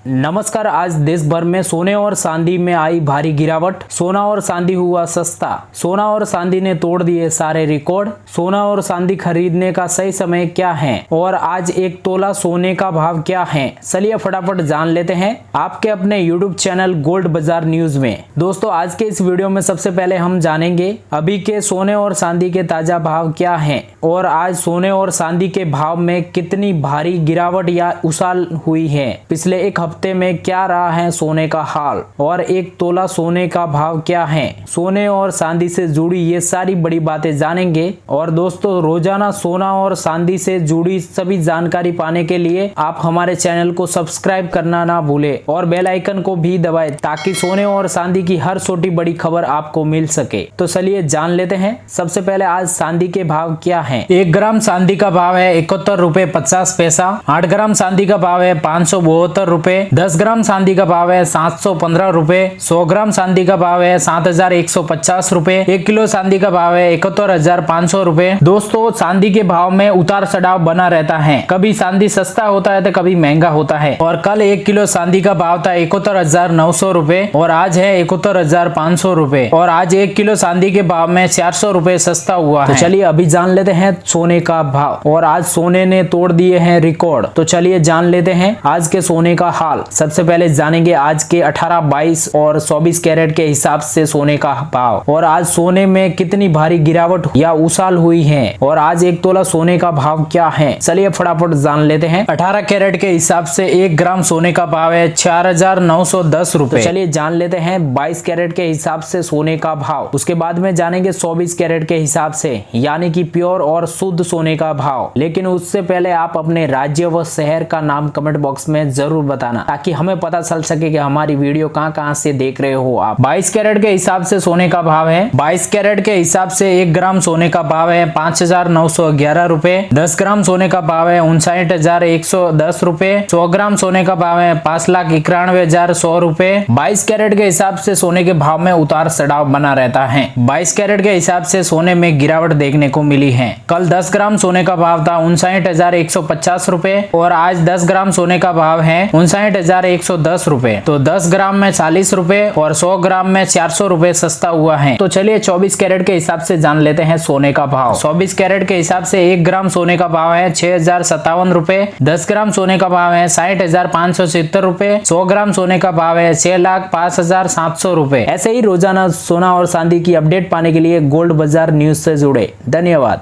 नमस्कार। आज देश भर में सोने और चांदी में आई भारी गिरावट। सोना और चांदी हुआ सस्ता। सोना और चांदी ने तोड़ दिए सारे रिकॉर्ड। सोना और चांदी खरीदने का सही समय क्या है और आज एक तोला सोने का भाव क्या है, चलिए फटाफट जान लेते हैं आपके अपने यूट्यूब चैनल गोल्ड बाजार न्यूज में। दोस्तों, आज के इस वीडियो में सबसे पहले हम जानेंगे अभी के सोने और चांदी के ताजा भाव क्या हैं और आज सोने और चांदी के भाव में कितनी भारी गिरावट या उछाल हुई है। पिछले एक हफ्ते में क्या रहा है सोने का हाल और एक तोला सोने का भाव क्या है। सोने और चांदी से जुड़ी ये सारी बड़ी बातें जानेंगे। और दोस्तों, रोजाना सोना और चांदी से जुड़ी सभी जानकारी पाने के लिए आप हमारे चैनल को सब्सक्राइब करना ना भूले और बेल आइकन को भी दबाएं ताकि सोने और चांदी की हर छोटी बड़ी खबर आपको मिल सके। तो चलिए जान लेते हैं। सबसे पहले आज चांदी के भाव क्या है। 1 ग्राम चांदी का भाव है 71 रुपए 50 पैसा। 8 ग्राम चांदी का भाव है 572 रुपए। 10 ग्राम चांदी का भाव है 715 रुपए। 100 ग्राम चांदी का भाव है 7150 रुपए। 1 किलो चांदी का भाव है 71,500 रुपए। दोस्तों, चांदी के भाव में उतार चढ़ाव बना रहता है। कभी चांदी सस्ता होता है तो कभी महंगा होता है। और कल 1 किलो चांदी का भाव था 71,900 रुपए और आज है 71,500 रुपए। और आज 1 किलो चांदी के भाव में 400 रुपए सस्ता हुआ है। तो चलिए अभी जान लेते हैं सोने का भाव। और आज सोने ने तोड़ दिए हैं रिकॉर्ड। तो चलिए जान लेते हैं आज के सोने का हाल। सबसे पहले जानेंगे आज के 18, 22 और 24 कैरेट के हिसाब से सोने का भाव और आज सोने में कितनी भारी गिरावट या उछाल हुई है और आज एक तोला सोने का भाव क्या है, चलिए फटाफट जान लेते हैं। 18 कैरेट के हिसाब से 1 ग्राम सोने का भाव है 4,910 रुपए। चलिए जान लेते हैं 22 कैरेट के हिसाब से सोने का भाव। उसके बाद में जानेंगे 24 कैरेट के हिसाब से यानी कि प्योर और शुद्ध सोने का भाव। लेकिन उससे पहले आप अपने राज्य व शहर का नाम कमेंट बॉक्स में जरूर बताना ताकि हमें पता चल सके कि हमारी वीडियो कहां से देख रहे हो आप। 22 कैरेट के हिसाब से सोने का भाव है 22 कैरेट के हिसाब से 1 ग्राम सोने का भाव है 5,911 रुपए। 10 ग्राम सोने का भाव है 59,110 रुपए। 100 ग्राम सोने का भाव है 5,91,100 रुपए। 22 कैरेट के हिसाब से सोने के भाव में उतार चढ़ाव बना रहता है। 22 कैरेट के हिसाब से सोने में गिरावट देखने को मिली है। कल 10 ग्राम सोने का भाव था 59,150 रुपए और आज 10 ग्राम सोने का भाव है 59,110 रुपए। तो 10 ग्राम में 40 रुपए और 100 ग्राम में 400 रुपए सस्ता हुआ है। तो चलिए 24 कैरेट के हिसाब से जान लेते हैं सोने का भाव। 24 कैरेट के हिसाब से 1 ग्राम सोने का भाव है 6,057 रुपए। 10 ग्राम सोने का भाव है 60,570 रुपए। 100 ग्राम सोने का भाव है 6,05,700 रुपए। ऐसे ही रोजाना सोना और चांदी की अपडेट पाने के लिए गोल्ड बाजार न्यूज से जुड़े। धन्यवाद।